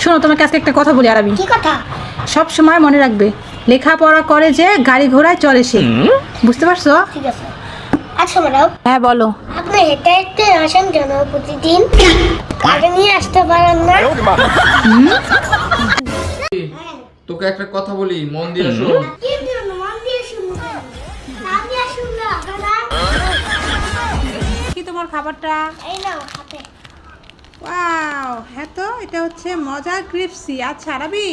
শোনো, তোমাকে আজকে একটা কথা বলি আরাবি। কি কথা? সব সময় মনে রাখবে, লেখাপড়া করে যে গাড়ি ঘোড়ায় চলে সে। বুঝতে পারছো? ঠিক আছে। আচ্ছা ম্যাডাম, হ্যাঁ বলো। আপনি হেঁটে হেঁটে আসেন কেন প্রতিদিন? গাড়ি নিয়ে আসতে পারেন না? তোকে একটা কথা বলি, মন দিয়ে শোন। কি জন্য মন দিয়ে শুনবেন? না দিয়ে শুনলে হবে না। কি তোমার খাবারটা? এই নাও হাতে। ওয়াও, হ্যাঁ তো এটা হচ্ছে মজার ক্রিপসি। আচ্ছা আরাবি,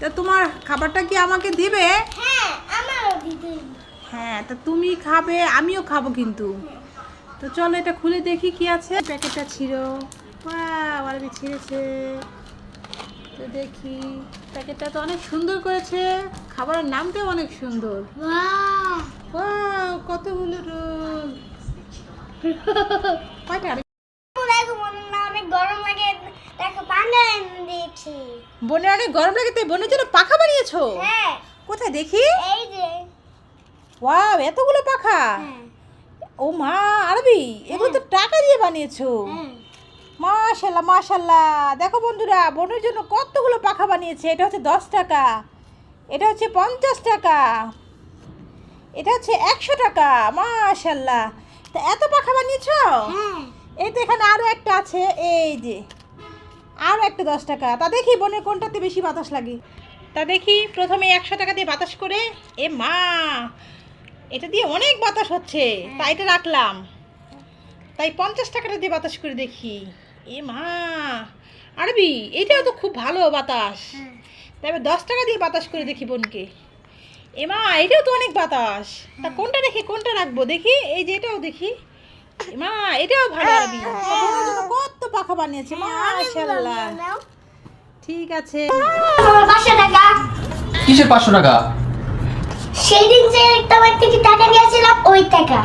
তা তোমার খাবারটা কি আমাকে দিবে? হ্যাঁ, আমারও দিতে। হ্যাঁ, তা তুমি খাবে, আমিও খাবো কিন্তু। তো চলো এটা খুলে দেখি কি আছে। প্যাকেটটা ছিঁড়ো। ওয়াও, আরাবি ছিঁড়েছে। তো দেখি, প্যাকেটটা তো অনেক সুন্দর করেছে, খাবারের নামটাও অনেক সুন্দর। বাহ! ওয়াও, কতগুলো রোল। কয়টা আরাবি? দেখো মনে না অনেক গরম লাগে, দেখো পানি এনে দিয়েছি। বোনের অনেক গরম লাগে তাই বোনের জন্য পাখা বানিয়েছো? হ্যাঁ, কোথায় দেখি? এই যে। ওয়াও, এতগুলো পাখা। হ্যাঁ, ও মা, আরবি এগুলো তো টাকা দিয়ে বানিয়েছো। হ্যাঁ। মাশাল্লাহ মাশাল্লাহ। দেখো বন্ধুরা, বোনের জন্য কতগুলো পাখা বানিয়েছে। এটা হচ্ছে 10 টাকা, এটা হচ্ছে 50 টাকা, এটা হচ্ছে 100 টাকা। মাশাল্লাহ, তা এত পাখা বানিয়েছো? হ্যাঁ। এই তো এখানে আরও একটা আছে, এই যে আরও একটা 10 টাকা। তা দেখি বোনের কোনটাতে বেশি বাতাস লাগে। তা দেখি প্রথমে 100 টাকা দিয়ে বাতাস করে। এ মা, এটা দিয়ে অনেক বাতাস হচ্ছে, তাই এটা রাখলাম। তাই 50 টাকাটা দিয়ে বাতাস করে দেখি। এ মা, আরবি এটাও তো খুব ভালো বাতাস। তাই এবার 10 টাকা দিয়ে বাতাস করে দেখি বোনকে। এ মা, এটাও তো অনেক বাতাস। তা কোনটা রেখে কোনটা রাখবো দেখি। এই যে এটাও দেখি। এ মা, এটাও ভালো আরবি। তা বোনের জন্য কত পাখা বানিয়েছে, মাশাআল্লাহ। নাও। ঠিক আছে। আমার 500 টাকা। কিসের 500 টাকা? সেই দিন যে তোমার থেকে টাকা নিয়েছিলাম ওই টাকা।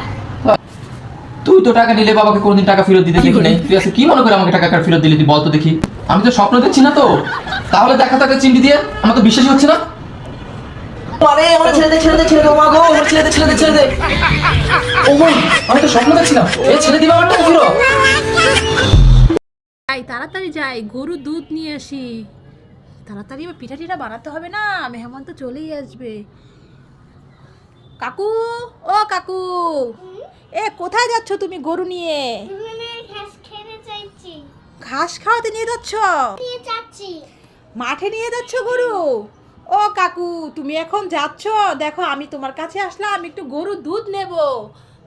তুই তো টাকা নিলে বাবাকে কোনদিন টাকা ফেরত দিতে দেখি নাই। তুই আজকে কি মনে করে আমাকে টাকা ফেরত দিলি? তুই বল তো দেখি। আমি তো স্বপ্ন দেখছি না তো। তাহলে দেখা থাকে চিমটি দিয়ে, আমার তো বিশ্বাসই হচ্ছে না। আরে আমার ছেড়ে দে, ছেড়ে দে, ছেড়ে দে, মা গো, আমার ছেড়ে দে, ছেড়ে দে, ছেড়ে দে। ও মা, আমি তো স্বপ্ন দেখছিলাম। এ ছেড়ে দিবা আমার টাকা ফেরত। যাই তাড়াতাড়ি যাই, গরু দুধ নিয়ে আসি। তাড়াতাড়ি এবার পিঠা টিঠা বানাতে হবে না, মেহমান তো চলেই আসবে। কাকু, ও কাকু, এ কোথায় যাচ্ছ তুমি গরু নিয়ে? মানে ঘাস খেতে চাইছি। ঘাস খাওয়াতে নিয়ে যাচ্ছ? নিয়ে যাচ্ছি। মাঠে নিয়ে যাচ্ছ গরু? ও কাকু, তুমি এখন যাচ্ছ? দেখো আমি তোমার কাছে আসলাম, আমি একটু গরু দুধ নেব।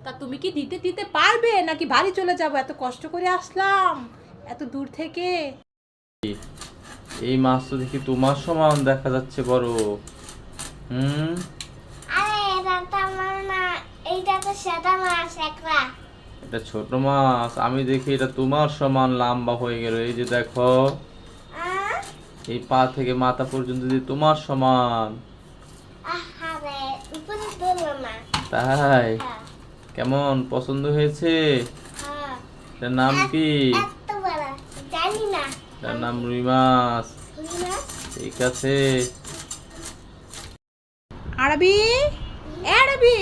তা তুমি কি দিতে দিতে পারবে নাকি বাড়ি চলে যাবো? এত কষ্ট করে আসলাম এত দূর থেকে। এই মাছ তো দেখি তোমার সমান দেখা যাচ্ছে বড়। আরে এটা তো আমার না, এইটা তো সাদা মাছ একলা। এটা ছোট মাছ, আমি দেখি এটা তোমার সমান লম্বা হয়ে গেল। এই যে দেখো, এই পা থেকে মাথা পর্যন্ত যে তোমার সমান। আহারে, উপরে ধরলো না। তাই? হ্যাঁ, কেমন পছন্দ হয়েছে? হ্যাঁ। এটার নাম কি? এত বড়, জানি না। এটার নাম রুই মাছ। বুঝলি না? ঠিক আছে। আরবি, আরবি,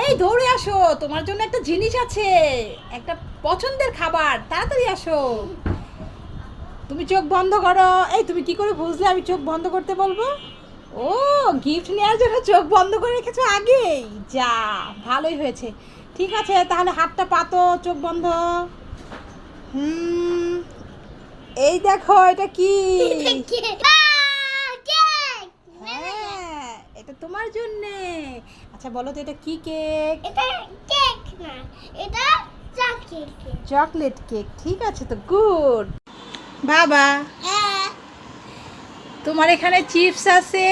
এই দৌড়ে আসো, তোমার জন্য একটা জিনিস আছে, একটা পছন্দের খাবার, তাড়াতাড়ি আসো। তুমি চোখ বন্ধ করো। এই তুমি কি করে বুঝলে আমি চোখ বন্ধ করতে বলবো? ও, গিফট নেওয়ার জন্য চোখ বন্ধ করে রেখেছো আগেই। যা, ভালোই হয়েছে। ঠিক আছে, তাহলে হাতটা পাতো, চোখ বন্ধ। এই দেখো, এটা কি? হ্যাঁ, এটা তোমার জন্যে। আচ্ছা বলো তো, এটা কি কেক? এটা কেক না, এটা চকলেট কেক। Chocolate cake. ঠিক আছে তো, গুড। বাবা, হ্যাঁ, তোমার এখানে চিপস আছে,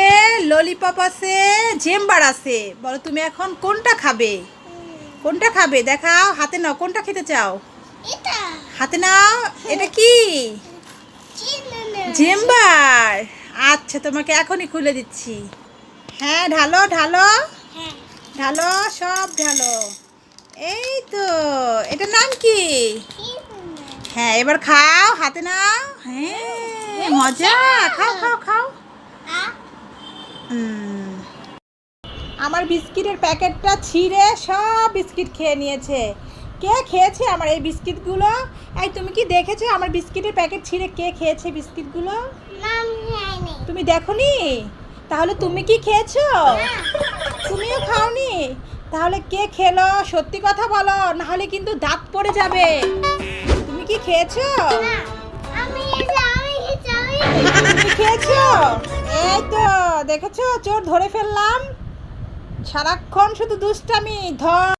ললিপপ আছে, জেম্বার আছে। বলো তুমি এখন কোনটা খাবে? কোনটা খাবে দেখাও, হাতে নাও, কোনটা খেতে চাও? এটা হাতে নাও। এটা কি? জেম্বার। আচ্ছা, তোমাকে এখনই খুলে দিচ্ছি। হ্যাঁ, ঢালো ঢালো হ্যাঁ, ঢালো, সব ঢালো। এই তো, এটার নাম কি? হ্যাঁ, এবার খাও, হাতে নাও। হ্যাঁ, মজা, খাও খাও খাও। আমার বিস্কিটের প্যাকেটটা ছিঁড়ে সব বিস্কিট খেয়ে নিয়েছে। কে খেয়েছে আমার এই বিস্কিটগুলো? এই তুমি কি দেখেছো আমার বিস্কিটের প্যাকেট ছিঁড়ে কে খেয়েছে বিস্কিটগুলো? না আমি খাইনি। তুমি দেখোনি? তাহলে তুমি কি খেয়েছো? তুমিও খাওনি? তাহলে কে খেলো সত্যি কথা বলো, না হলে কিন্তু দাঁত পড়ে যাবে। তুমি কি খেয়েছো? না, আমি খেয়েছি। তুমি খেয়েছো? এই তো দেখেছো, চোর ধরে ফেললাম। সারাক্ষণ শুধু দুষ্টামি ধর।